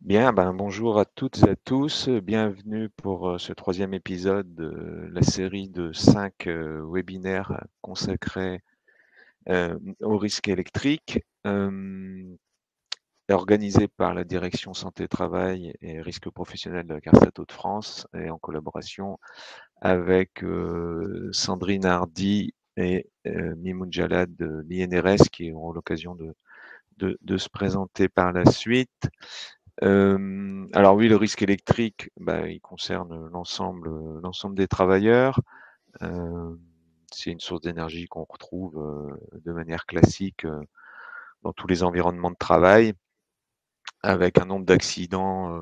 Bien, ben, bonjour à toutes et à tous. Bienvenue pour ce troisième épisode de la série de 5 webinaires consacrés au risque électrique, organisés par la Direction Santé Travail et Risques professionnels de la CARSAT Hauts-de-France et en collaboration avec Sandrine Hardy et Mimoun Jalad de l'INRS qui auront l'occasion de se présenter par la suite. Alors oui, le risque électrique, bah, il concerne l'ensemble des travailleurs. Heu, c'est une source d'énergie qu'on retrouve, de manière classique, dans tous les environnements de travail, avec un nombre d'accidents,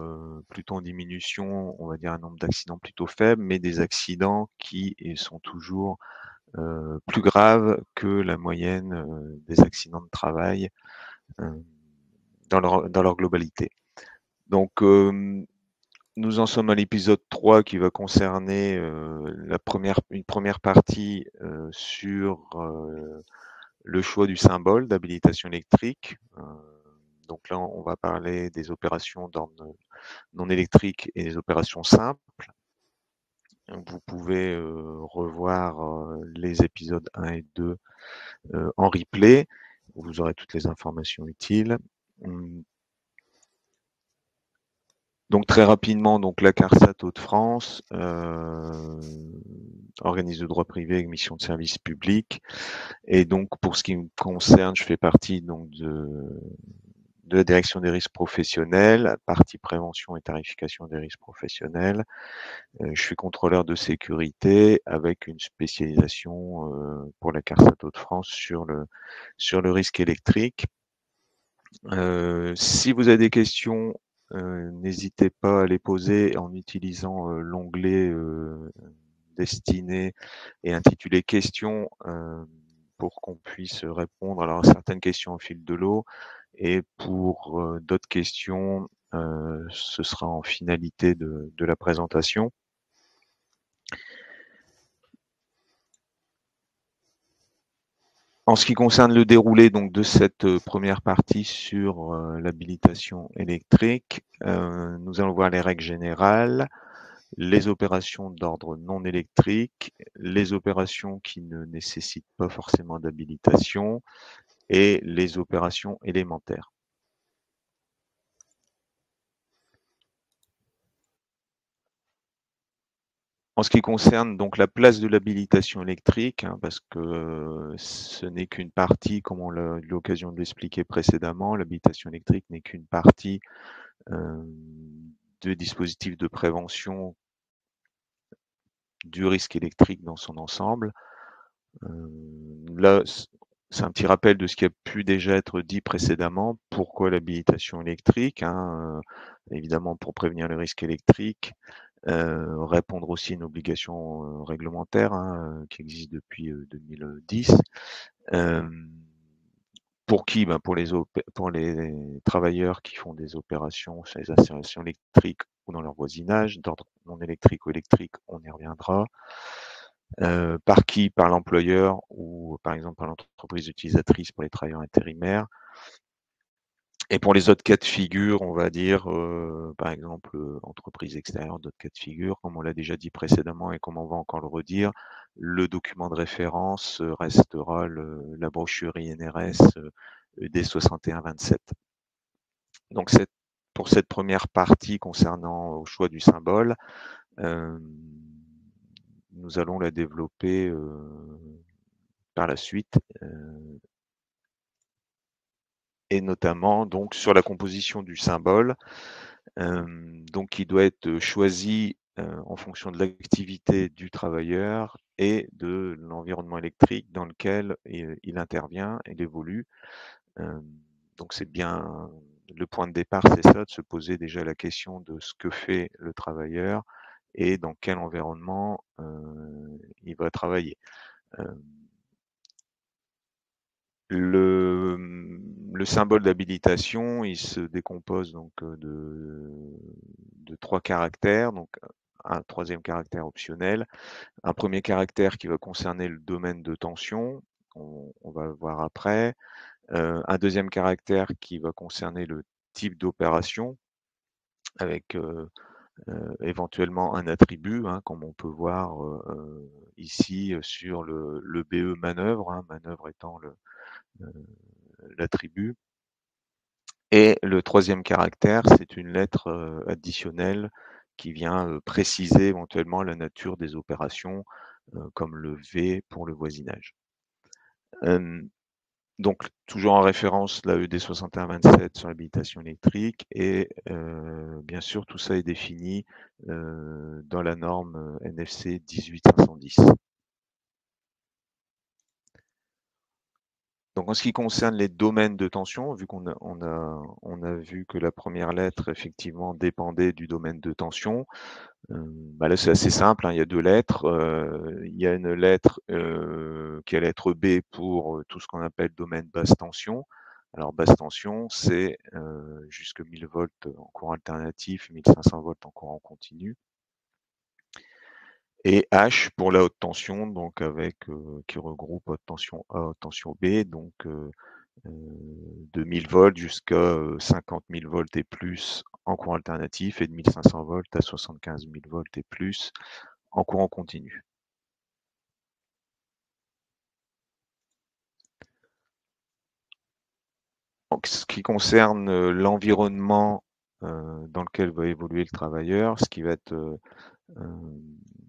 plutôt en diminution, on va dire un nombre d'accidents plutôt faible, mais des accidents qui sont toujours, plus graves que la moyenne, des accidents de travail, heu, dans leur globalité. Donc, nous en sommes à l'épisode 3 qui va concerner une première partie sur le choix du symbole d'habilitation électrique. Donc là, on va parler des opérations d'ordre non électrique et des opérations simples. Vous pouvez revoir les épisodes 1 et 2 en replay. Vous aurez toutes les informations utiles. Hum, Donc très rapidement, donc la CARSAT Hauts-de-France, organisme de droit privé avec mission de service public. Et donc pour ce qui me concerne, je fais partie donc de la direction des risques professionnels, partie prévention et tarification des risques professionnels. Je suis contrôleur de sécurité avec une spécialisation pour la CARSAT Hauts-de-France sur le risque électrique. Si vous avez des questions, n'hésitez pas à les poser en utilisant l'onglet destiné et intitulé questions pour qu'on puisse répondre alors à certaines questions au fil de l'eau et pour d'autres questions, ce sera en finalité de la présentation. En ce qui concerne le déroulé donc de cette première partie sur l'habilitation électrique, nous allons voir les règles générales, les opérations d'ordre non électrique, les opérations qui ne nécessitent pas forcément d'habilitation et les opérations élémentaires. En ce qui concerne donc la place de l'habilitation électrique, hein, parce que ce n'est qu'une partie, comme on a eu l'occasion de l'expliquer précédemment, l'habilitation électrique n'est qu'une partie de dispositifs de prévention du risque électrique dans son ensemble. Là, c'est un petit rappel de ce qui a pu déjà être dit précédemment. Pourquoi l'habilitation électrique, hein, évidemment pour prévenir le risque électrique, répondre aussi à une obligation réglementaire hein, qui existe depuis 2010. Pour qui? Ben pour les travailleurs qui font des opérations sur les installations électriques ou dans leur voisinage, d'ordre non électrique ou électrique, on y reviendra. Par qui? Par l'employeur ou par exemple par l'entreprise utilisatrice pour les travailleurs intérimaires. Et pour les autres cas de figure, on va dire, par exemple, entreprise extérieure, d'autres cas de figure, comme on l'a déjà dit précédemment et comme on va encore le redire, le document de référence, restera la brochure INRS, ED 6127. Donc pour cette première partie concernant au choix du symbole, hem, nous allons la développer, par la suite, et notamment donc sur la composition du symbole. Donc il doit être choisi, en fonction de l'activité du travailleur et de l'environnement électrique dans lequel il intervient, il évolue. Hem, donc c'est bien le point de départ, c'est ça, de se poser déjà la question de ce que fait le travailleur et dans quel environnement, il va travailler. Hem le symbole d'habilitation, il se décompose donc, de 3 caractères, donc un troisième caractère optionnel, un premier caractère qui va concerner le domaine de tension, on va le voir après, un deuxième caractère qui va concerner le type d'opération, avec éventuellement un attribut, hein, comme on peut voir ici sur le BE manœuvre, hein, manœuvre étant l'attribut. Et le troisième caractère, c'est une lettre additionnelle qui vient préciser éventuellement la nature des opérations, comme le V pour le voisinage. Donc toujours en référence la ED 6127 sur l'habilitation électrique et bien sûr tout ça est défini dans la norme NFC 18510. Donc en ce qui concerne les domaines de tension, vu qu'on a vu que la première lettre effectivement dépendait du domaine de tension, bah là, c'est assez simple, hein, il y a 2 lettres, il y a une lettre, qui est la lettre B pour, tout ce qu'on appelle domaine basse tension. Alors basse tension, c'est, jusque 1000 volts en courant alternatif, 1500 volts en courant continu et H pour la haute tension, donc avec, qui regroupe haute tension A, haute tension B, donc de 1000 volts jusqu'à, 50 000 volts et plus en courant alternatif et de 1500 volts à 75 000 volts et plus en courant continu. Donc, ce qui concerne l'environnement dans lequel va évoluer le travailleur, ce qui va être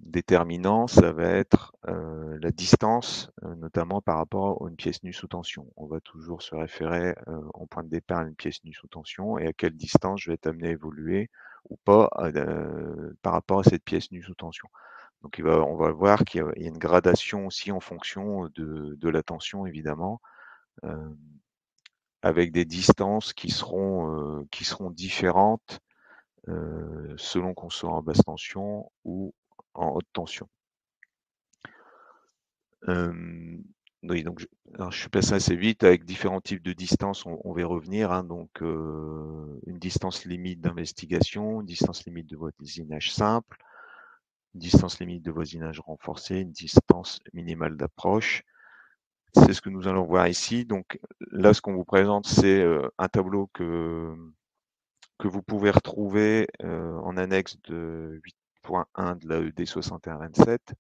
déterminant, ça va être la distance, notamment par rapport à une pièce nue sous tension. On va toujours se référer en point de départ à une pièce nue sous tension et à quelle distance je vais être amené à évoluer ou pas par rapport à cette pièce nue sous tension. Donc on va voir qu'il y a une gradation aussi en fonction de la tension évidemment. Euh, avec des distances qui seront différentes selon qu'on soit en basse tension ou en haute tension. Oui, donc alors je suis passé assez vite avec différents types de distances, on va y revenir, hein, donc une distance limite d'investigation, une distance limite de voisinage simple, une distance limite de voisinage renforcé, une distance minimale d'approche. C'est ce que nous allons voir ici. Donc là, ce qu'on vous présente, c'est un tableau que vous pouvez retrouver en annexe de 8.1 de la ED 6127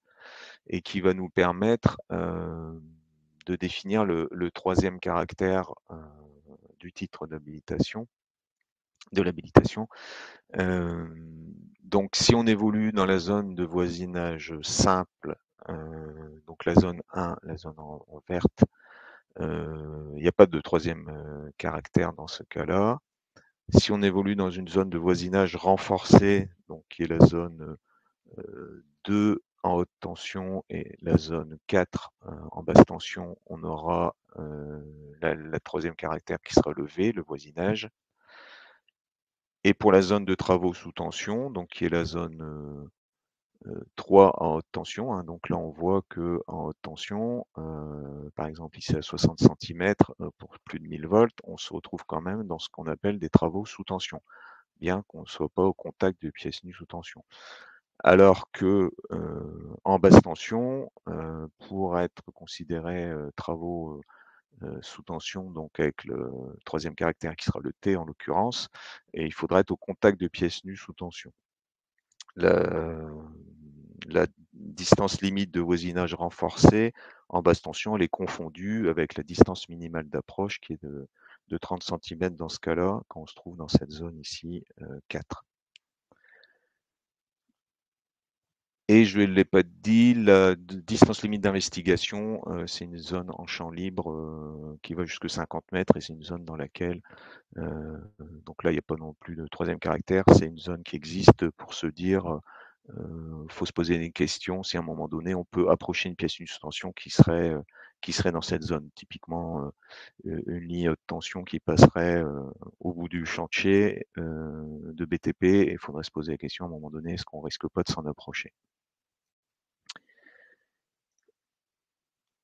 et qui va nous permettre de définir le troisième caractère du titre d'habilitation, de l'habilitation. Donc si on évolue dans la zone de voisinage simple, donc la zone 1, la zone en verte, il n'y a pas de troisième caractère dans ce cas-là. Si on évolue dans une zone de voisinage renforcée, donc qui est la zone 2 en haute tension et la zone 4 en basse tension, on aura la troisième caractère qui sera le V, le voisinage. Et pour la zone de travaux sous tension, donc qui est la zone 3 en haute tension, hein, donc là on voit que en haute tension, par exemple ici à 60 cm pour plus de 1000 volts, on se retrouve quand même dans ce qu'on appelle des travaux sous tension, bien qu'on ne soit pas au contact de pièces nues sous tension. Alors que en basse tension, pour être considéré travaux sous tension, donc avec le troisième caractère qui sera le T en l'occurrence, et il faudra être au contact de pièces nues sous tension. La distance limite de voisinage renforcée en basse tension, elle est confondue avec la distance minimale d'approche qui est de 30 cm dans ce cas-là, quand on se trouve dans cette zone ici 4. Et je ne l'ai pas dit, la distance limite d'investigation, c'est une zone en champ libre qui va jusque 50 mètres et c'est une zone dans laquelle, donc là, il n'y a pas non plus de troisième caractère, c'est une zone qui existe pour se dire, faut se poser une question si à un moment donné, on peut approcher une pièce d'une tension qui serait dans cette zone. Typiquement, une ligne haute tension qui passerait au bout du chantier de BTP et il faudrait se poser la question à un moment donné, est-ce qu'on risque pas de s'en approcher?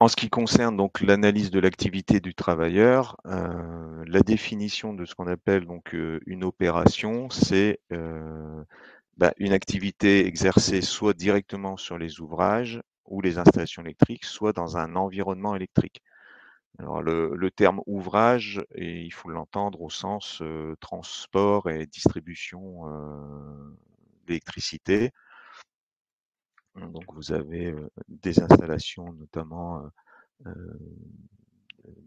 En ce qui concerne donc l'analyse de l'activité du travailleur, la définition de ce qu'on appelle donc une opération, c'est une activité exercée soit directement sur les ouvrages ou les installations électriques, soit dans un environnement électrique. Alors le terme ouvrage, et il faut l'entendre au sens, transport et distribution, d'électricité. Donc vous avez, des installations notamment,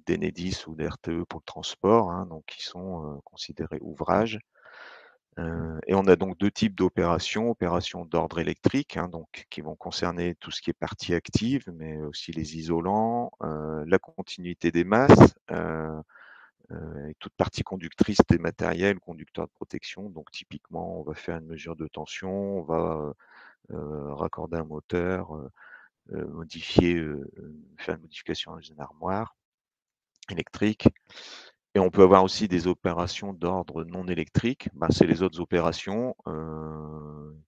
d'Enedis ou d'RTE pour le transport, hein, donc qui sont, considérés ouvrages. Et on a donc 2 types d'opérations. Opérations d'ordre électrique, hein, donc qui vont concerner tout ce qui est partie active, mais aussi les isolants, la continuité des masses, et toute partie conductrice des matériels, conducteurs de protection. Donc typiquement, on va faire une mesure de tension, on va, raccorder un moteur, modifier, faire une modification dans une armoire électrique. Et on peut avoir aussi des opérations d'ordre non électrique. Ben, c'est les autres opérations,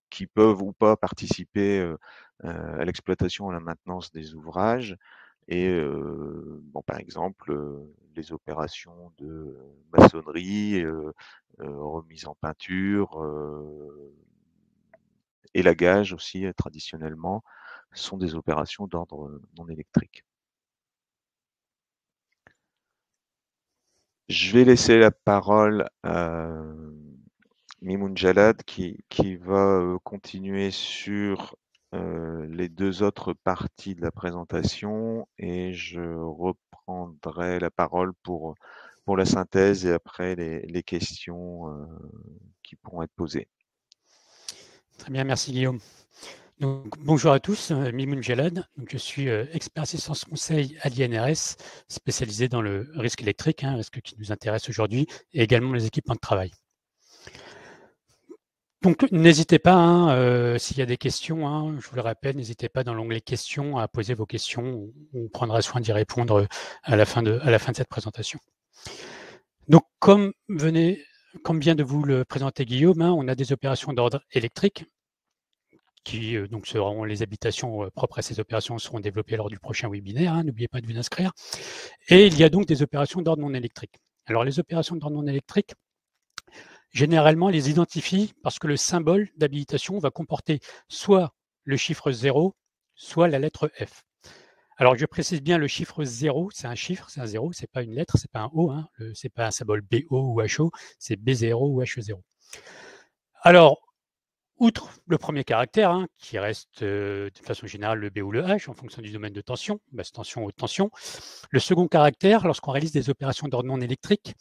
qui peuvent ou pas participer, à l'exploitation et à la maintenance des ouvrages. Et bon, par exemple, les opérations de maçonnerie, remise en peinture, élagage aussi, traditionnellement, sont des opérations d'ordre non électrique. Je vais laisser la parole à Mimoun Jalad qui va, continuer sur, les 2 autres parties de la présentation, et je reprendrai la parole pour la synthèse et après les questions, qui pourront être posées. Très bien, merci Guillaume. Donc, bonjour à tous, Mimoun Jalad. Donc, je suis expert assistance conseil à l'INRS, spécialisé dans le risque électrique, un risque qui nous intéresse aujourd'hui, et également les équipements de travail. Donc, n'hésitez pas, s'il y a des questions, je vous le rappelle, n'hésitez pas dans l'onglet questions à poser vos questions. On prendra soin d'y répondre à la fin de cette présentation. Donc, comme vient de vous le présenter Guillaume, on a des opérations d'ordre électrique qui donc seront les habitations propres à ces opérations seront développées lors du prochain webinaire. N'oubliez pas de vous inscrire. Et il y a donc des opérations d'ordre non électrique. Alors, les opérations d'ordre non électrique, généralement, les identifient parce que le symbole d'habilitation va comporter soit le chiffre 0, soit la lettre F. Alors, je précise bien, le chiffre 0, c'est un chiffre, c'est un 0, c'est pas une lettre, c'est pas un O, c'est pas un symbole BO ou HO, c'est B0 ou H0. Alors, outre le premier caractère, qui reste de façon générale le B ou le H en fonction du domaine de tension, basse tension, haute tension, le second caractère, lorsqu'on réalise des opérations d'ordre non électrique,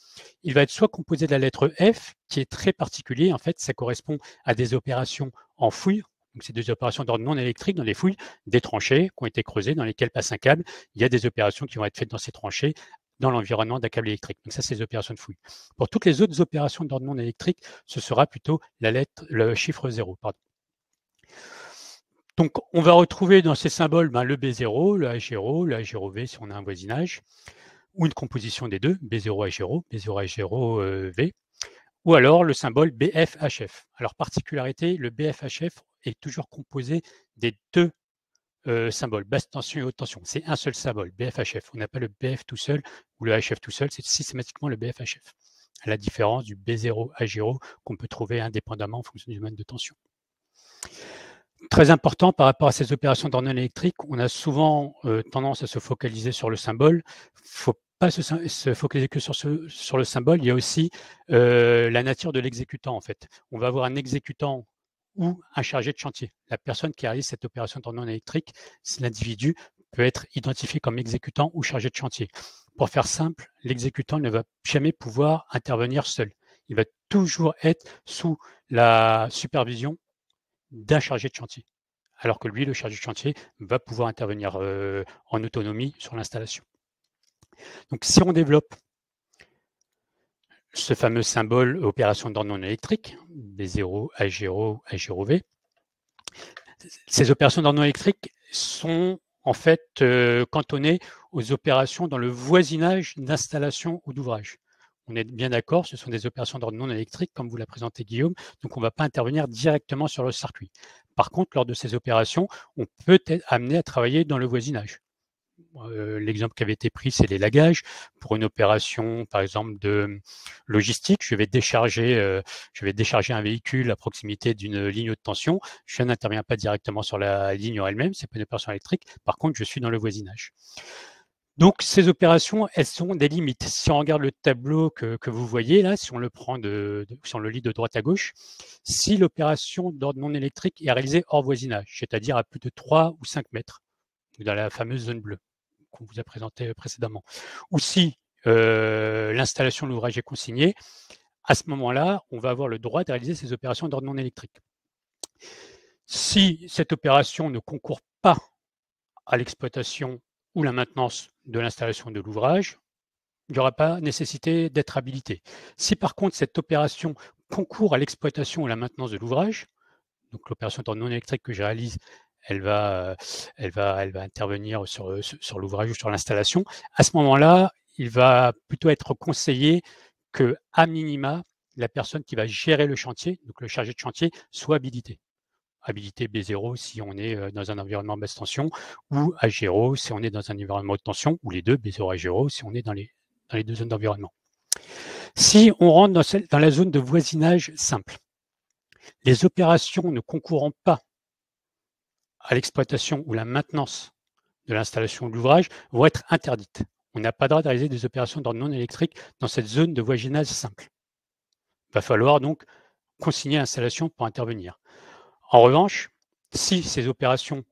il va être soit composé de la lettre F, qui est très particulier, en fait, ça correspond à des opérations en fouille. Donc, c'est des opérations d'ordre non électrique dans les fouilles, des tranchées qui ont été creusées, dans lesquelles passe un câble. Il y a des opérations qui vont être faites dans ces tranchées, dans l'environnement d'un câble électrique. Donc ça, c'est les opérations de fouille. Pour toutes les autres opérations d'ordre non électrique, ce sera plutôt le chiffre 0. Pardon. Donc, on va retrouver dans ces symboles le B0, le H0, le H0V si on a un voisinage, ou une composition des deux, B0H0, B0H0V, ou alors le symbole BFHF. Alors, particularité, le BFHF est toujours composé des deux symbole, basse tension et haute tension. C'est un seul symbole, BFHF. On n'a pas le BF tout seul ou le HF tout seul, c'est systématiquement le BFHF. À la différence du B0H0 qu'on peut trouver indépendamment en fonction du domaine de tension. Très important par rapport à ces opérations d'ordre électrique, on a souvent tendance à se focaliser sur le symbole. Il ne faut pas se focaliser que sur le symbole, il y a aussi la nature de l'exécutant en fait. On va avoir un exécutant ou un chargé de chantier. La personne qui réalise cette opération d'ordre électrique, l'individu peut être identifié comme exécutant ou chargé de chantier. Pour faire simple, l'exécutant ne va jamais pouvoir intervenir seul. Il va toujours être sous la supervision d'un chargé de chantier. Alors que lui, le chargé de chantier, va pouvoir intervenir en autonomie sur l'installation. Donc, si on développe ce fameux symbole opération d'ordre non électrique, B0, H0, H0V, ces opérations d'ordre non électrique sont en fait cantonnées aux opérations dans le voisinage d'installation ou d'ouvrage. On est bien d'accord, ce sont des opérations d'ordre non électrique, comme vous l'a présenté Guillaume, donc on ne va pas intervenir directement sur le circuit. Par contre, lors de ces opérations, on peut être amené à travailler dans le voisinage. L'exemple qui avait été pris, c'est l'élagage. Pour une opération, par exemple, de logistique, je vais décharger un véhicule à proximité d'une ligne de tension. Je n'interviens pas directement sur la ligne en elle-même, c'est pas une opération électrique. Par contre, je suis dans le voisinage. Donc, ces opérations, elles sont des limites. Si on regarde le tableau que vous voyez là, si on le prend si on le lit de droite à gauche, si l'opération d'ordre non électrique est réalisée hors voisinage, c'est-à-dire à plus de 3 ou 5 mètres, dans la fameuse zone bleue qu'on vous a présentée précédemment, ou si l'installation de l'ouvrage est consignée, à ce moment-là, on va avoir le droit de réaliser ces opérations d'ordre non électrique. Si cette opération ne concourt pas à l'exploitation ou la maintenance de l'installation de l'ouvrage, il n'y aura pas nécessité d'être habilité. Si par contre cette opération concourt à l'exploitation ou la maintenance de l'ouvrage, donc l'opération d'ordre non électrique que je réalise, elle va intervenir sur l'ouvrage ou sur l'installation, à ce moment-là, il va plutôt être conseillé que, à minima, la personne qui va gérer le chantier, donc le chargé de chantier, soit habilité. Habilité B0 si on est dans un environnement basse tension, ou A0 si on est dans un environnement haute tension, ou les deux, B0 et A0 si on est dans les deux zones d'environnement. Si on rentre dans la zone de voisinage simple, les opérations ne concourant pas à l'exploitation ou la maintenance de l'installation de l'ouvrage vont être interdites. On n'a pas le droit de réaliser des opérations d'ordre non électrique dans cette zone de voisinage simple. Il va falloir donc consigner l'installation pour intervenir. En revanche, si ces opérations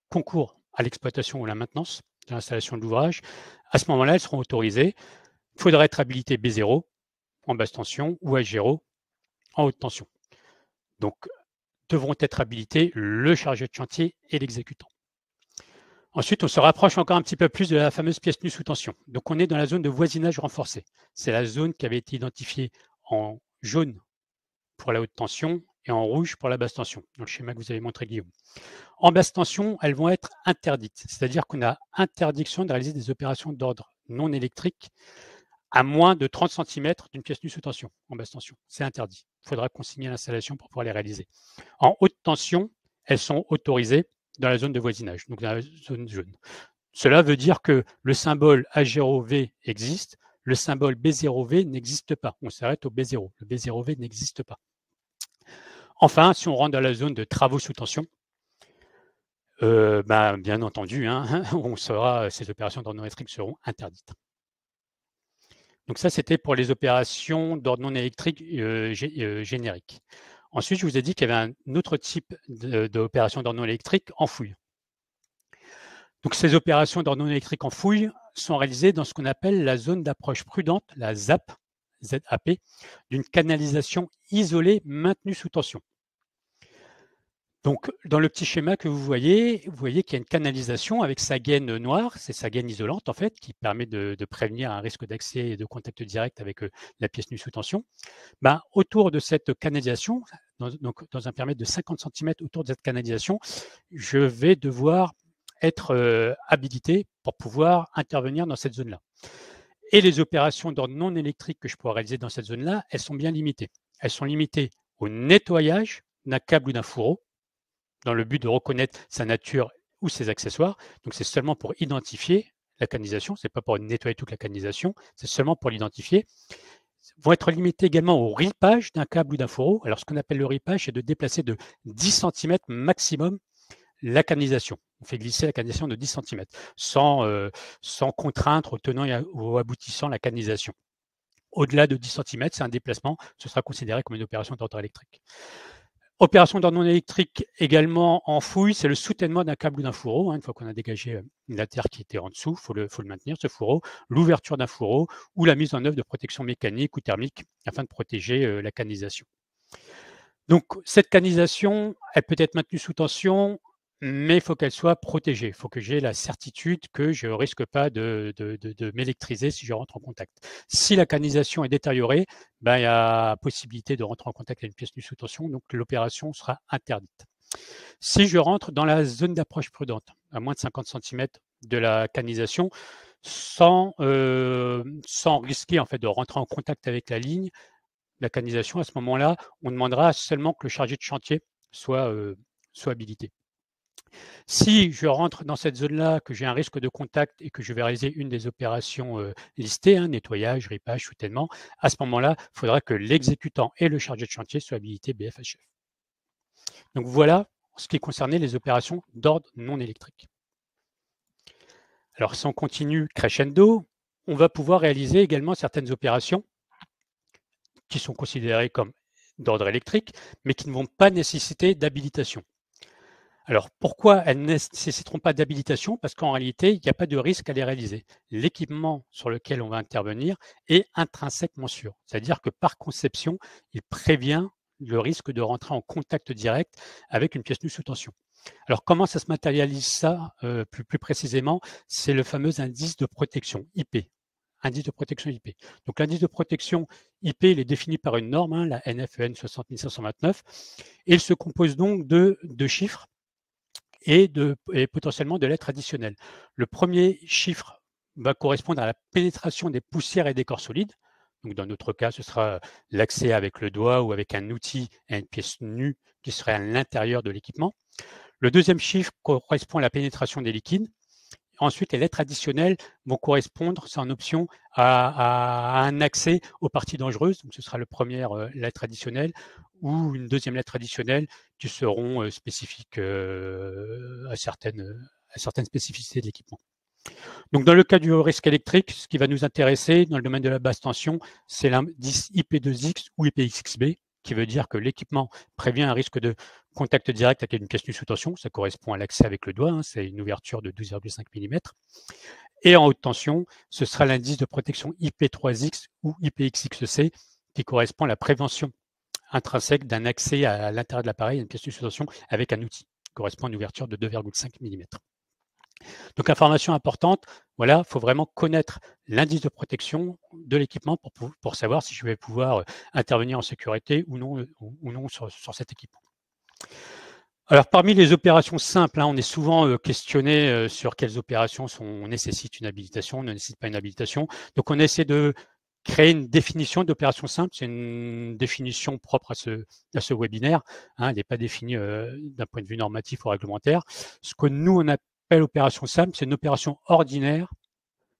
concourent à l'exploitation ou la maintenance de l'installation de l'ouvrage, à ce moment-là, elles seront autorisées. Il faudra être habilité B0 en basse tension ou H0 en haute tension. Donc, devront être habilités le chargé de chantier et l'exécutant. Ensuite, on se rapproche encore un petit peu plus de la fameuse pièce nue sous tension. Donc, on est dans la zone de voisinage renforcé. C'est la zone qui avait été identifiée en jaune pour la haute tension et en rouge pour la basse tension, dans le schéma que vous avez montré, Guillaume. En basse tension, elles vont être interdites, c'est-à-dire qu'on a interdiction de réaliser des opérations d'ordre non électrique à moins de 30 cm d'une pièce nue sous tension, en basse tension. C'est interdit. Il faudra consigner l'installation pour pouvoir les réaliser. En haute tension, elles sont autorisées dans la zone de voisinage, donc dans la zone jaune. Cela veut dire que le symbole A0V existe, le symbole B0V n'existe pas. On s'arrête au B0. Le B0V n'existe pas. Enfin, si on rentre dans la zone de travaux sous tension, bien entendu, ces opérations d'ordre non électrique seront interdites. Donc ça, c'était pour les opérations d'ordre non électrique générique. Ensuite, je vous ai dit qu'il y avait un autre type d'opération d'ordre non électrique en fouille. Donc ces opérations d'ordre non électrique en fouille sont réalisées dans ce qu'on appelle la zone d'approche prudente, la ZAP, ZAP, d'une canalisation isolée maintenue sous tension. Donc, dans le petit schéma que vous voyez qu'il y a une canalisation avec sa gaine noire, c'est sa gaine isolante en fait, qui permet de prévenir un risque d'accès et de contact direct avec la pièce nue sous tension. Autour de cette canalisation, dans un périmètre de 50 cm autour de cette canalisation, je vais devoir être habilité pour pouvoir intervenir dans cette zone-là. Et les opérations d'ordre non électrique que je pourrais réaliser dans cette zone-là, elles sont bien limitées. Elles sont limitées au nettoyage d'un câble ou d'un fourreau, dans le but de reconnaître sa nature ou ses accessoires. Donc, c'est seulement pour identifier la canalisation, ce n'est pas pour nettoyer toute la canalisation, c'est seulement pour l'identifier. Vont être limités également au ripage d'un câble ou d'un fourreau. Alors, ce qu'on appelle le ripage, c'est de déplacer de 10 cm maximum la canalisation. On fait glisser la canalisation de 10 cm sans contraindre au tenant et au aboutissant la canalisation. Au-delà de 10 cm, c'est un déplacement, ce sera considéré comme une opération d'ordre électrique. Opération d'ordre non électrique également en fouille, c'est le soutènement d'un câble ou d'un fourreau. Une fois qu'on a dégagé la terre qui était en dessous, il faut le maintenir, ce fourreau, l'ouverture d'un fourreau ou la mise en œuvre de protection mécanique ou thermique afin de protéger la canalisation. Donc, cette canalisation, elle peut être maintenue sous tension, mais il faut qu'elle soit protégée. Il faut que j'ai la certitude que je ne risque pas de m'électriser si je rentre en contact. Si la canalisation est détériorée, il y a possibilité de rentrer en contact avec une pièce nue sous tension, donc l'opération sera interdite. Si je rentre dans la zone d'approche prudente, à moins de 50 cm de la canalisation, sans risquer en fait, de rentrer en contact avec la ligne, la canalisation, à ce moment-là, on demandera seulement que le chargé de chantier soit habilité. Si je rentre dans cette zone-là, que j'ai un risque de contact et que je vais réaliser une des opérations listées, nettoyage, ripage, soutènement, à ce moment-là, il faudra que l'exécutant et le chargé de chantier soient habilités BFHF. Donc voilà ce qui concernait les opérations d'ordre non électrique. Alors, si on continue crescendo, on va pouvoir réaliser également certaines opérations qui sont considérées comme d'ordre électrique, mais qui ne vont pas nécessiter d'habilitation. Alors, pourquoi elles ne nécessiteront pas d'habilitation? Parce qu'en réalité, il n'y a pas de risque à les réaliser. L'équipement sur lequel on va intervenir est intrinsèquement sûr. C'est-à-dire que par conception, il prévient le risque de rentrer en contact direct avec une pièce nue sous tension. Alors, comment ça se matérialise ça plus précisément? C'est le fameux indice de protection, IP. Indice de protection IP. Donc, l'indice de protection IP, il est défini par une norme, la NFEN 60529, et il se compose donc de deux chiffres et potentiellement de lettres additionnelles. Le premier chiffre va correspondre à la pénétration des poussières et des corps solides. Donc, dans notre cas, ce sera l'accès avec le doigt ou avec un outil à une pièce nue qui serait à l'intérieur de l'équipement. Le deuxième chiffre correspond à la pénétration des liquides. Ensuite, les lettres additionnelles vont correspondre, c'est en option, à un accès aux parties dangereuses. Donc, ce sera la première lettre additionnelle ou une deuxième lettre additionnelle qui seront spécifiques à certaines spécificités de l'équipement. Donc, dans le cas du risque électrique, ce qui va nous intéresser dans le domaine de la basse tension, c'est l'indice IP2X ou IPXB, qui veut dire que l'équipement prévient un risque de contact direct avec une pièce nue sous tension. Ça correspond à l'accès avec le doigt, c'est une ouverture de 12,5 mm. Et en haute tension, ce sera l'indice de protection IP3X ou IPXXC, qui correspond à la prévention intrinsèque d'un accès à l'intérieur de l'appareil à une pièce nue sous tension avec un outil, qui correspond à une ouverture de 2,5 mm. Donc, information importante, voilà, il faut vraiment connaître l'indice de protection de l'équipement pour savoir si je vais pouvoir intervenir en sécurité ou non sur cet équipement. Alors, parmi les opérations simples, on est souvent questionné sur quelles opérations nécessitent une habilitation, ne nécessitent pas une habilitation. Donc, on essaie de créer une définition d'opération simple. C'est une définition propre à ce webinaire. Elle n'est pas définie d'un point de vue normatif ou réglementaire. Ce que nous, on appelle opération simple, c'est une opération ordinaire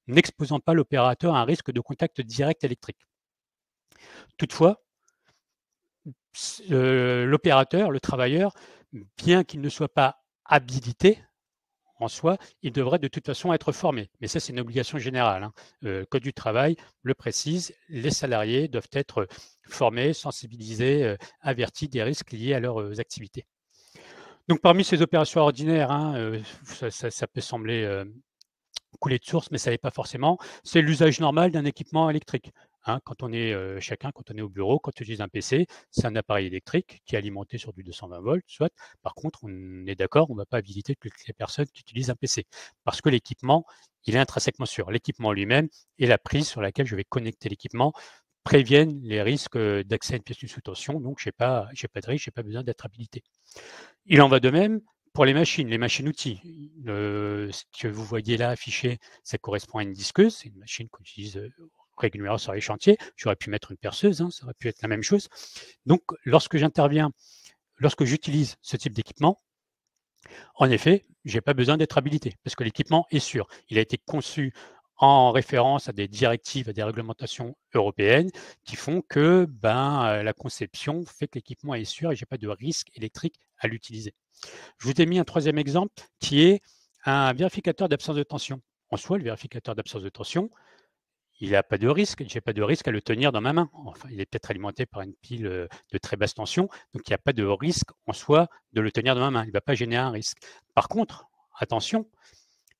n'exposant pas l'opérateur à un risque de contact direct électrique. Toutefois, l'opérateur, le travailleur, bien qu'il ne soit pas habilité en soi, il devrait de toute façon être formé. Mais ça, c'est une obligation générale. Le Code du travail le précise, les salariés doivent être formés, sensibilisés, avertis des risques liés à leurs activités. Donc, parmi ces opérations ordinaires, ça peut sembler couler de source, mais ça n'est pas forcément. C'est l'usage normal d'un équipement électrique. Quand on est quand on est au bureau, quand on utilise un PC, c'est un appareil électrique qui est alimenté sur du 220 volts, soit. Par contre, on est d'accord, on ne va pas habiliter toutes les personnes qui utilisent un PC parce que l'équipement, il est intrinsèquement sûr. L'équipement lui-même et la prise sur laquelle je vais connecter l'équipement préviennent les risques d'accès à une pièce nue sous tension. Donc, je n'ai pas de risque, je n'ai pas besoin d'être habilité. Il en va de même pour les machines-outils. Ce que vous voyez là affiché, ça correspond à une disqueuse. C'est une machine qu'on utilise régulièrement sur les chantiers. J'aurais pu mettre une perceuse, ça aurait pu être la même chose. Donc, lorsque j'utilise ce type d'équipement, en effet, je n'ai pas besoin d'être habilité parce que l'équipement est sûr. Il a été conçu en référence à des directives, à des réglementations européennes qui font que la conception fait que l'équipement est sûr et je n'ai pas de risque électrique à l'utiliser. Je vous ai mis un troisième exemple qui est un vérificateur d'absence de tension. En soi, le vérificateur d'absence de tension, il n'a pas de risque, je n'ai pas de risque à le tenir dans ma main. Enfin, il est peut-être alimenté par une pile de très basse tension, donc il n'y a pas de risque en soi de le tenir dans ma main. Il ne va pas générer un risque. Par contre, attention,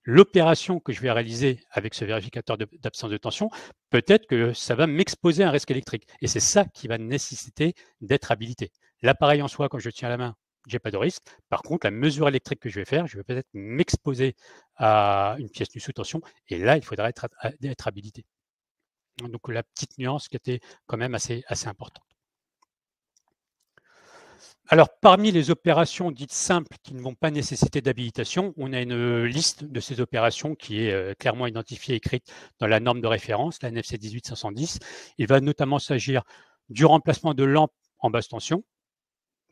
l'opération que je vais réaliser avec ce vérificateur d'absence de tension, peut-être que ça va m'exposer à un risque électrique. Et c'est ça qui va nécessiter d'être habilité. L'appareil en soi, quand je le tiens à la main, je n'ai pas de risque. Par contre, la mesure électrique que je vais faire, je vais peut-être m'exposer à une pièce nue sous tension. Et là, il faudra être habilité. Donc, la petite nuance qui était quand même assez importante. Alors, parmi les opérations dites simples qui ne vont pas nécessiter d'habilitation, on a une liste de ces opérations qui est clairement identifiée et écrite dans la norme de référence, la NFC 18510. Il va notamment s'agir du remplacement de lampes en basse tension.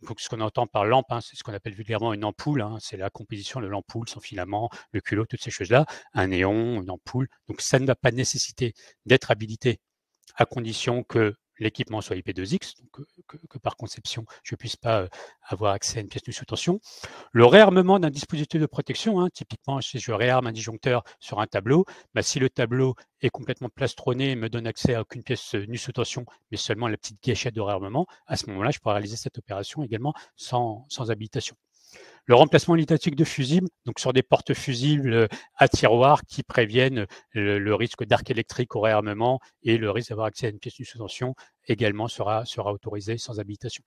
Donc, ce qu'on entend par lampe, c'est ce qu'on appelle vulgairement une ampoule. C'est la composition de l'ampoule, son filament, le culot, toutes ces choses-là. Un néon, une ampoule. Donc, ça ne va pas nécessiter d'être habilité à condition que l'équipement soit IP2X, donc que par conception, je ne puisse pas avoir accès à une pièce nue sous tension. Le réarmement d'un dispositif de protection, typiquement, si je réarme un disjoncteur sur un tableau, si le tableau est complètement plastronné et me donne accès à aucune pièce nue sous tension, mais seulement à la petite gâchette de réarmement, à ce moment-là, je pourrais réaliser cette opération également sans habilitation. Le remplacement lithatique de fusibles, donc sur des portes fusibles à tiroir qui préviennent le risque d'arc électrique au réarmement et le risque d'avoir accès à une pièce nue sous tension également sera autorisé sans habilitation.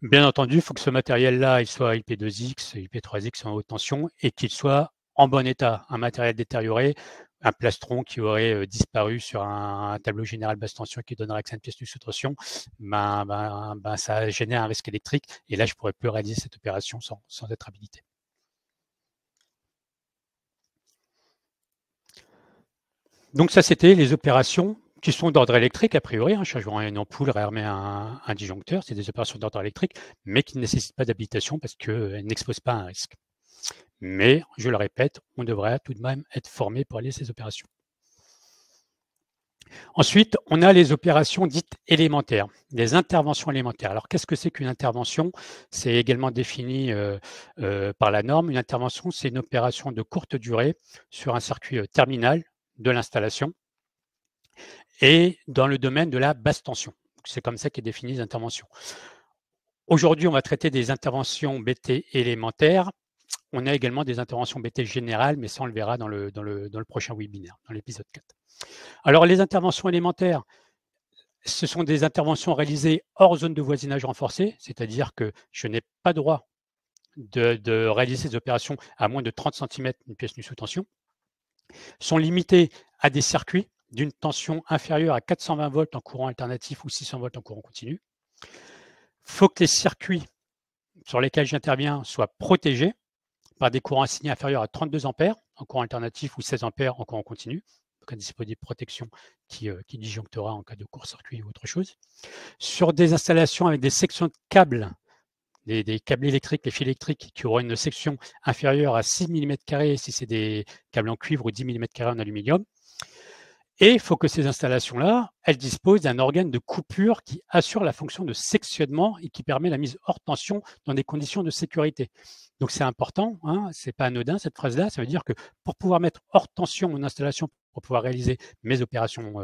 Bien entendu, il faut que ce matériel-là il soit IP2X, IP3X en haute tension et qu'il soit en bon état. Un matériel détérioré, un plastron qui aurait disparu sur un tableau général basse tension qui donnerait accès à une pièce nue sous tension, ça génère un risque électrique et là, je ne pourrais plus réaliser cette opération sans être habilité. Donc ça, c'était les opérations qui sont d'ordre électrique a priori, chargement une ampoule, réarmer un disjoncteur, c'est des opérations d'ordre électrique, mais qui ne nécessitent pas d'habilitation parce qu'elles n'exposent pas un risque. Mais, je le répète, on devrait tout de même être formé pour aller à ces opérations. Ensuite, on a les opérations dites élémentaires, les interventions élémentaires. Alors, qu'est-ce que c'est qu'une intervention? C'est également défini par la norme. Une intervention, c'est une opération de courte durée sur un circuit terminal de l'installation et dans le domaine de la basse tension. C'est comme ça qu'est définie les interventions. Aujourd'hui, on va traiter des interventions BT élémentaires. On a également des interventions BT générales, mais ça, on le verra dans le prochain webinaire, dans l'épisode 4. Alors, les interventions élémentaires, ce sont des interventions réalisées hors zone de voisinage renforcé, c'est-à-dire que je n'ai pas droit de réaliser ces opérations à moins de 30 cm d'une pièce nue sous tension, sont limitées à des circuits d'une tension inférieure à 420 volts en courant alternatif ou 600 volts en courant continu. Il faut que les circuits sur lesquels j'interviens soient protégés par des courants assignés inférieurs à 32 ampères en courant alternatif ou 16 ampères en courant continu, donc un dispositif de protection qui disjonctera en cas de court-circuit ou autre chose. Sur des installations avec des sections de câbles, des câbles électriques, les fils électriques qui auront une section inférieure à 6 mm si c'est des câbles en cuivre ou 10 mm en aluminium. Et il faut que ces installations-là, elles disposent d'un organe de coupure qui assure la fonction de sectionnement et qui permet la mise hors tension dans des conditions de sécurité. Donc c'est important, c'est pas anodin cette phrase-là, ça veut dire que pour pouvoir mettre hors tension mon installation, pour pouvoir réaliser mes opérations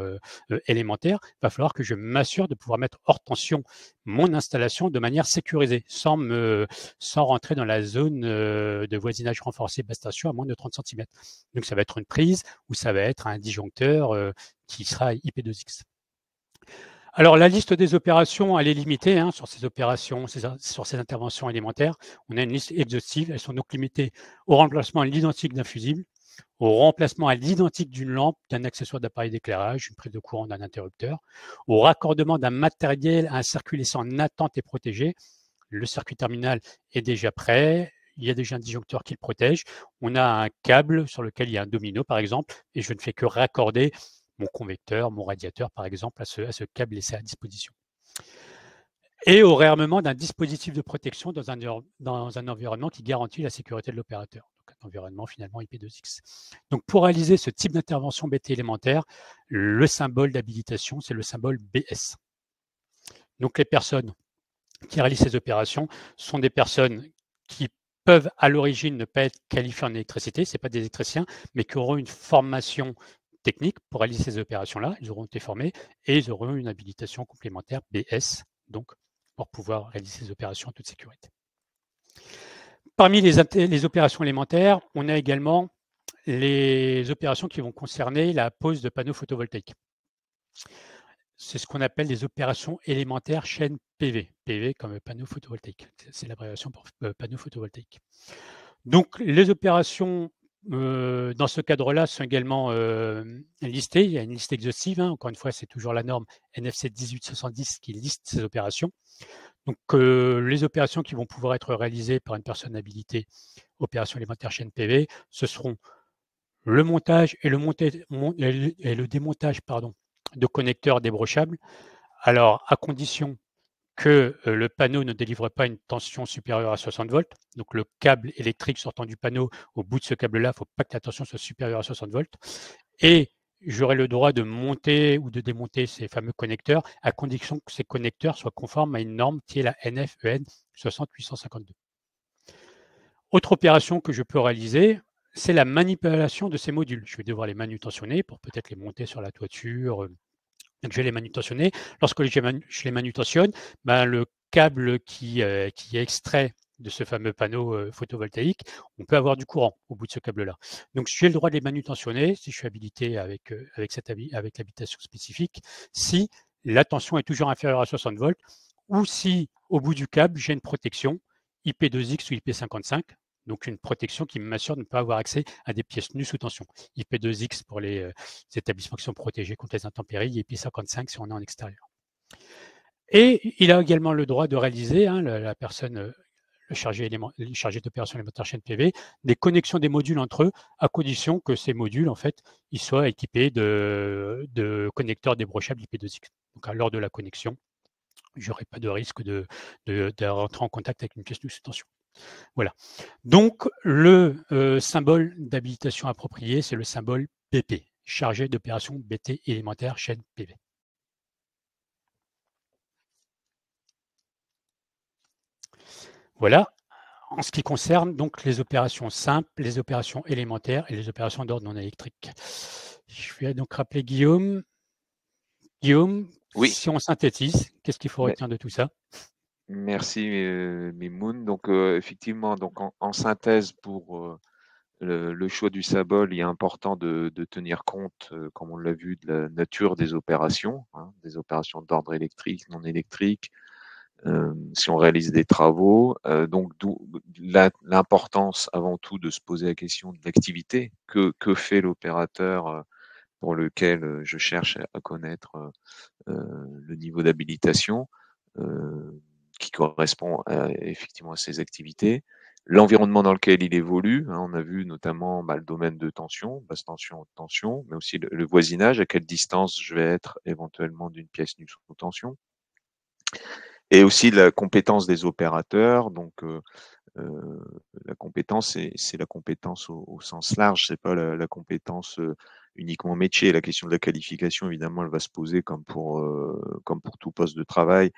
élémentaires, il va falloir que je m'assure de pouvoir mettre hors tension mon installation de manière sécurisée, sans rentrer dans la zone de voisinage renforcé basse tension à moins de 30 cm. Donc ça va être une prise ou ça va être un disjoncteur qui sera IP2X. Alors, la liste des opérations, elle est limitée sur ces opérations, sur ces interventions élémentaires. On a une liste exhaustive. Elles sont donc limitées au remplacement à l'identique d'un fusible, au remplacement à l'identique d'une lampe, d'un accessoire d'appareil d'éclairage, une prise de courant d'un interrupteur, au raccordement d'un matériel à un circuit laissant en attente et protégé. Le circuit terminal est déjà prêt. Il y a déjà un disjoncteur qui le protège. On a un câble sur lequel il y a un domino, par exemple, et je ne fais que raccorder mon convecteur, mon radiateur, par exemple, à ce câble laissé à disposition. Et au réarmement d'un dispositif de protection dans un environnement qui garantit la sécurité de l'opérateur. Donc un environnement finalement IP2X. Donc pour réaliser ce type d'intervention BT élémentaire, le symbole d'habilitation, c'est le symbole BS. Donc les personnes qui réalisent ces opérations sont des personnes qui peuvent à l'origine ne pas être qualifiées en électricité, ce n'est pas des électriciens, mais qui auront une formation technique pour réaliser ces opérations-là. Ils auront été formés et ils auront une habilitation complémentaire BS, donc pour pouvoir réaliser ces opérations en toute sécurité. Parmi les opérations élémentaires, on a également les opérations qui vont concerner la pose de panneaux photovoltaïques. C'est ce qu'on appelle les opérations élémentaires chaîne PV. PV comme panneau photovoltaïque. C'est l'abréviation pour panneau photovoltaïque. Donc, les opérations dans ce cadre-là sont également listées. Il y a une liste exhaustive. Encore une fois, c'est toujours la norme NFC 1870 qui liste ces opérations. Donc, les opérations qui vont pouvoir être réalisées par une personne habilitée, opération élémentaire chaîne PV, ce seront le montage et le démontage de connecteurs débrochables. Alors, à condition que le panneau ne délivre pas une tension supérieure à 60 volts. Donc, le câble électrique sortant du panneau, au bout de ce câble-là, il ne faut pas que la tension soit supérieure à 60 volts. Et j'aurai le droit de monter ou de démonter ces fameux connecteurs à condition que ces connecteurs soient conformes à une norme qui est la NF-EN 60852. Autre opération que je peux réaliser, c'est la manipulation de ces modules. Je vais devoir les manutentionner pour peut-être les monter sur la toiture. Donc je vais les manutentionner. Lorsque je les manutentionne, le câble qui est extrait de ce fameux panneau photovoltaïque, on peut avoir du courant au bout de ce câble-là. Donc j'ai le droit de les manutentionner si je suis habilité avec l'habilitation spécifique, si la tension est toujours inférieure à 60 volts ou si au bout du câble, j'ai une protection IP2X ou IP55, donc une protection qui m'assure de ne pas avoir accès à des pièces nues sous tension. IP2X pour les établissements qui sont protégés contre les intempéries et IP55 si on est en extérieur. Et il a également le droit de réaliser, la personne, le chargé d'opération élémentaire chaîne PV, des connexions des modules entre eux, à condition que ces modules, en fait, ils soient équipés de connecteurs débrochables IP2X. Donc, lors de la connexion, je n'aurai pas de risque de rentrer en contact avec une pièce nue sous tension. Voilà. Donc, le symbole d'habilitation approprié, c'est le symbole BP, chargé d'opération BT élémentaire chaîne PV. Voilà. En ce qui concerne donc les opérations simples, les opérations élémentaires et les opérations d'ordre non électrique. Je vais donc rappeler Guillaume. Guillaume, Oui. si on synthétise, qu'est-ce qu'il faut retenir de tout ça? Merci Mimoun. Donc effectivement, donc en synthèse pour le choix du symbole, il est important de tenir compte, comme on l'a vu, de la nature des opérations, des opérations d'ordre électrique, non électrique, si on réalise des travaux. Donc d'où l'importance avant tout de se poser la question de l'activité. Que fait l'opérateur pour lequel je cherche à connaître le niveau d'habilitation qui correspond effectivement à ses activités, l'environnement dans lequel il évolue. On a vu notamment le domaine de tension, basse tension, haute tension, mais aussi le voisinage, à quelle distance je vais être éventuellement d'une pièce nue sous tension, et aussi la compétence des opérateurs. Donc la compétence, c'est la compétence au sens large, c'est pas la compétence uniquement métier. La question de la qualification, évidemment, elle va se poser comme pour tout poste de travail.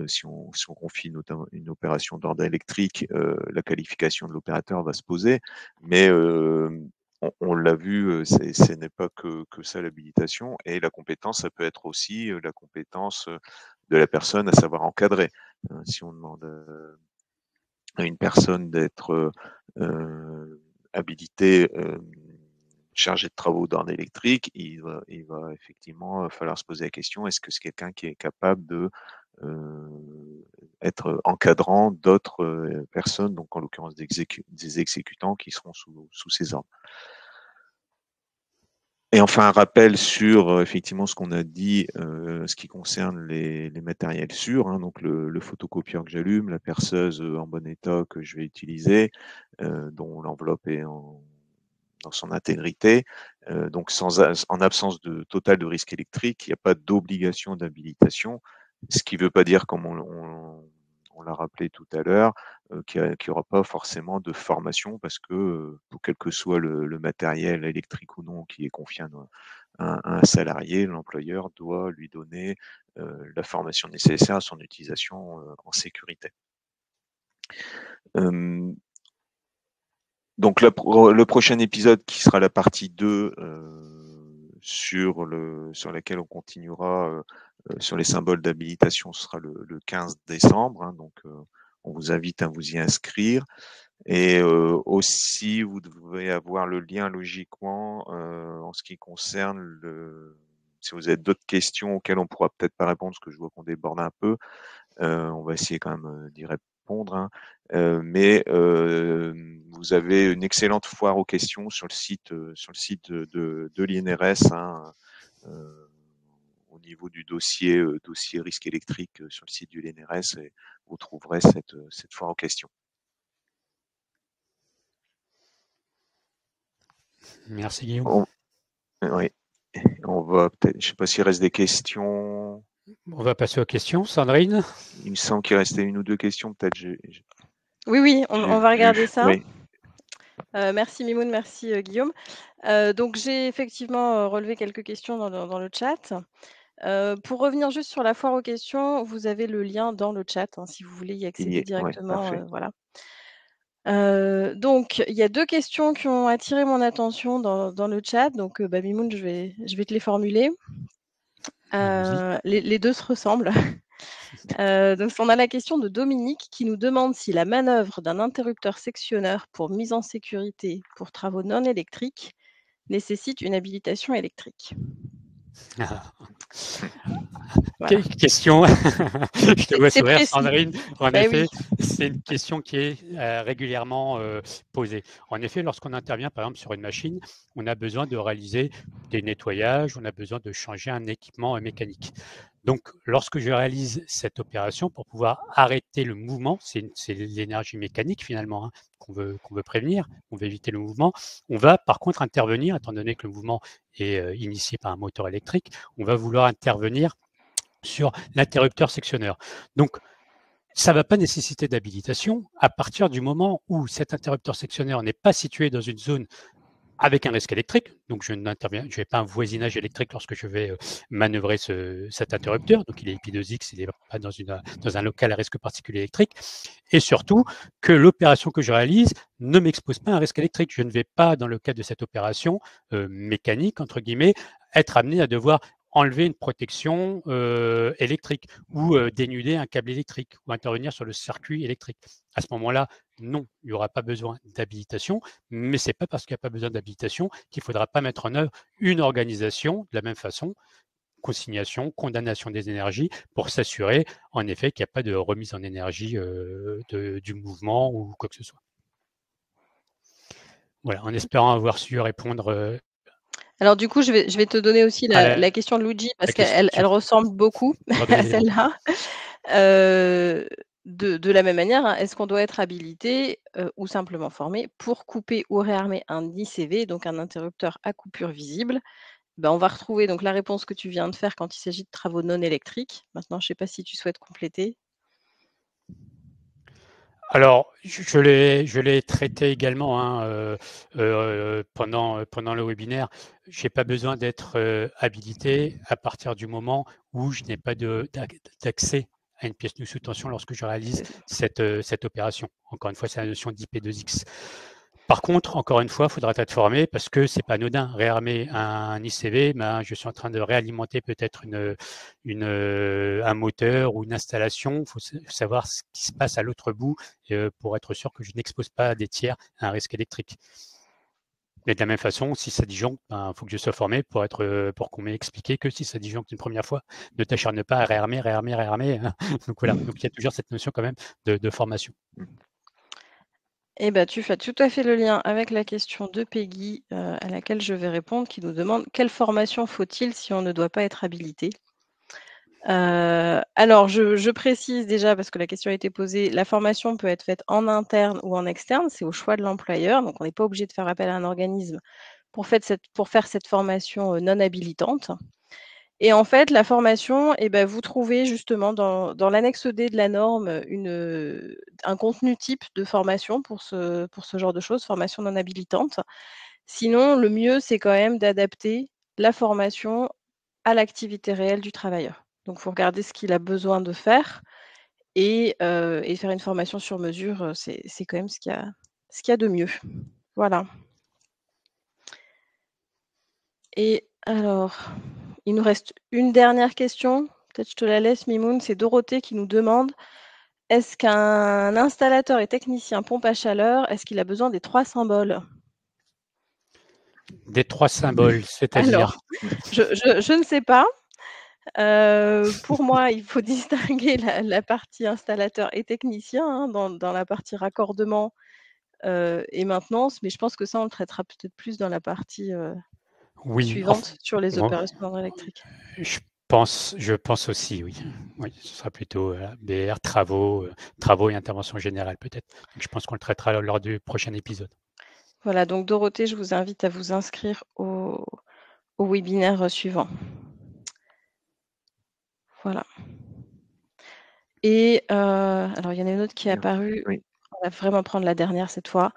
Si on confie notamment une opération d'ordre électrique, la qualification de l'opérateur va se poser. Mais on l'a vu, ce n'est pas que ça l'habilitation. Et la compétence, ça peut être aussi la compétence de la personne à savoir encadrer. Si on demande à une personne d'être habilitée, chargée de travaux d'ordre électrique, il va effectivement falloir se poser la question, est-ce que c'est quelqu'un qui est capable de être encadrant d'autres personnes, donc en l'occurrence des exécutants qui seront sous ses ordres. Et enfin, un rappel sur effectivement ce qu'on a dit, ce qui concerne les matériels sûrs, donc le photocopieur que j'allume, la perceuse en bon état que je vais utiliser, dont l'enveloppe est dans son intégrité. Donc en absence totale de risque électrique, il n'y a pas d'obligation d'habilitation, ce qui ne veut pas dire, comme on l'a rappelé tout à l'heure, qu'il n'y aura pas forcément de formation, parce que quel que soit le matériel électrique ou non qui est confié à un salarié, l'employeur doit lui donner la formation nécessaire à son utilisation en sécurité. Donc le prochain épisode, qui sera la partie 2, sur laquelle on continuera sur les symboles d'habilitation, ce sera le 15 décembre. Donc on vous invite à vous y inscrire. Et aussi, vous devez avoir le lien logiquement en ce qui concerne si vous avez d'autres questions auxquelles on pourra peut-être pas répondre, parce que je vois qu'on déborde un peu, on va essayer quand même d'y répondre. Mais vous avez une excellente foire aux questions sur le site de l'INRS, au niveau du dossier risque électrique sur le site du l'INRS, et vous trouverez cette foire aux questions. Merci Guillaume. Oui, on va peut-être, je ne sais pas s'il reste des questions. On va passer aux questions. Sandrine? Il me semble qu'il restait une ou deux questions, peut-être. Oui, on va regarder ça. Oui. Merci Mimoun, merci Guillaume. Donc j'ai effectivement relevé quelques questions dans le chat. Pour revenir juste sur la foire aux questions, vous avez le lien dans le chat, hein, si vous voulez y Il y accéder est, ouais, directement, parfait. voilà. Donc il y a 2 questions qui ont attiré mon attention dans le chat, donc Mimoun, je vais te les formuler. Allons-y. Les 2 se ressemblent. Donc on a la question de Dominique qui nous demande si la manœuvre d'un interrupteur sectionneur pour mise en sécurité pour travaux non électriques nécessite une habilitation électrique. Voilà. Question, je te vois C'est sourire, précis. Sandrine. En Bah oui. effet, c'est une question qui est régulièrement posée. En effet, lorsqu'on intervient par exemple sur une machine, on a besoin de réaliser des nettoyages, on a besoin de changer un équipement mécanique. Donc, lorsque je réalise cette opération, pour pouvoir arrêter le mouvement, c'est l'énergie mécanique finalement, hein, qu'on veut prévenir, on veut éviter le mouvement. On va par contre intervenir, étant donné que le mouvement est initié par un moteur électrique, on va vouloir intervenir sur l'interrupteur sectionneur. Donc, ça ne va pas nécessiter d'habilitation à partir du moment où cet interrupteur sectionneur n'est pas situé dans une zone avec un risque électrique. Donc, je n'ai pas un voisinage électrique lorsque je vais manœuvrer cet interrupteur. Donc, il est IP2X, il n'est pas dans un local à risque particulier électrique. Et surtout, que l'opération que je réalise ne m'expose pas à un risque électrique. Je ne vais pas, dans le cadre de cette opération mécanique, entre guillemets, être amené à devoir enlever une protection électrique ou dénuder un câble électrique ou intervenir sur le circuit électrique. À ce moment-là, non, il n'y aura pas besoin d'habilitation, mais ce n'est pas parce qu'il n'y a pas besoin d'habilitation qu'il ne faudra pas mettre en œuvre une organisation de la même façon, consignation, condamnation des énergies, pour s'assurer en effet qu'il n'y a pas de remise en énergie du mouvement ou quoi que ce soit. Voilà, en espérant avoir su répondre. Alors du coup, je vais te donner aussi la question de Luigi parce qu'elle ressemble beaucoup à celle-là. De la même manière, hein, est-ce qu'on doit être habilité ou simplement formé pour couper ou réarmer un ICV, donc un interrupteur à coupure visible? On va retrouver donc la réponse que tu viens de faire quand il s'agit de travaux non électriques. Maintenant, je ne sais pas si tu souhaites compléter. Alors, je l'ai traité également hein, pendant le webinaire. Je n'ai pas besoin d'être habilité à partir du moment où je n'ai pas d'accès à une pièce nue sous tension lorsque je réalise cette opération. Encore une fois, c'est la notion d'IP2X. Par contre, encore une fois, il faudra être formé parce que c'est pas anodin. Réarmer un ICV, je suis en train de réalimenter peut-être un moteur ou une installation. Il faut savoir ce qui se passe à l'autre bout pour être sûr que je n'expose pas des tiers à un risque électrique. Mais de la même façon, si ça disjoncte, faut que je sois formé pour qu'on m'ait expliqué que si ça disjoncte une première fois, ne t'acharne pas à réarmer. Hein. Donc voilà. Donc il y a toujours cette notion quand même de formation. Tu fais tout à fait le lien avec la question de Peggy à laquelle je vais répondre, qui nous demande quelle formation faut-il si on ne doit pas être habilité? Alors je précise déjà parce que la question a été posée, la formation peut être faite en interne ou en externe, c'est au choix de l'employeur, donc on n'est pas obligé de faire appel à un organisme pour faire cette formation non habilitante. Et en fait, la formation, vous trouvez justement dans l'annexe D de la norme un contenu type de formation pour ce genre de choses, formation non habilitante. Sinon, le mieux, c'est quand même d'adapter la formation à l'activité réelle du travailleur. Donc, il faut regarder ce qu'il a besoin de faire et faire une formation sur mesure, c'est quand même ce qu'il y a de mieux. Voilà. Et alors, il nous reste une dernière question. Peut-être je te la laisse, Mimoun. C'est Dorothée qui nous demande, est-ce qu'un installateur et technicien pompe à chaleur, est-ce qu'il a besoin des 3 symboles? Des 3 symboles, c'est-à-dire? Alors, je ne sais pas. Pour moi, il faut distinguer la partie installateur et technicien, hein, dans la partie raccordement, et maintenance, mais je pense que ça, on le traitera peut-être plus dans la partie, Oui, suivante sur les opérations électriques. je pense aussi, oui. Oui, ce sera plutôt BR, travaux et intervention générale peut-être. Donc, je pense qu'on le traitera lors du prochain épisode. Voilà, donc Dorothée, je vous invite à vous inscrire au webinaire suivant. Voilà. Et alors il y en a une autre qui est apparue. Oui. va vraiment prendre la dernière cette fois.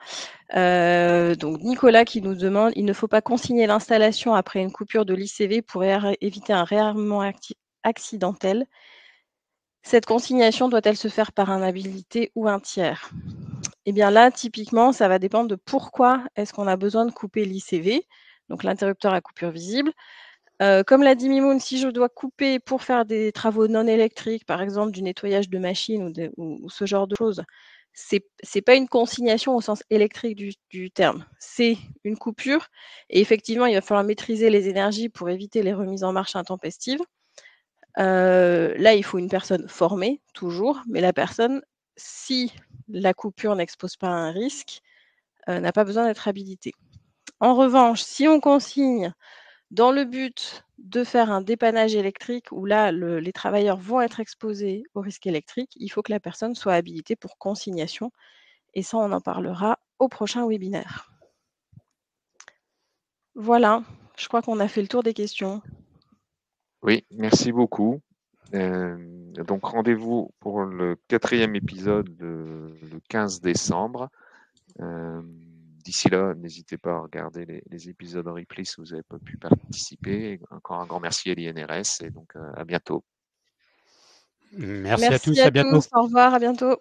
Donc Nicolas qui nous demande: «Il ne faut pas consigner l'installation après une coupure de l'ICV pour éviter un réarmement accidentel. Cette consignation doit-elle se faire par un habilité ou un tiers?» Eh bien là, typiquement, ça va dépendre de pourquoi est-ce qu'on a besoin de couper l'ICV, donc l'interrupteur à coupure visible. Comme l'a dit Mimoun, si je dois couper pour faire des travaux non électriques, par exemple du nettoyage de machines ou ce genre de choses, c'est pas une consignation au sens électrique du terme. C'est une coupure et effectivement, il va falloir maîtriser les énergies pour éviter les remises en marche intempestives. Là, il faut une personne formée, toujours, mais la personne, si la coupure n'expose pas à un risque, n'a pas besoin d'être habilitée. En revanche, si on consigne dans le but de faire un dépannage électrique où là, les travailleurs vont être exposés au risque électrique, il faut que la personne soit habilitée pour consignation et ça, on en parlera au prochain webinaire. Voilà, je crois qu'on a fait le tour des questions. Oui, merci beaucoup. Donc rendez-vous pour le 4e épisode le 15 décembre. D'ici là, n'hésitez pas à regarder les épisodes en replay si vous n'avez pas pu participer. Encore un grand merci à l'INRS et donc à bientôt. Merci à tous, à à bientôt. tous, au revoir, à bientôt.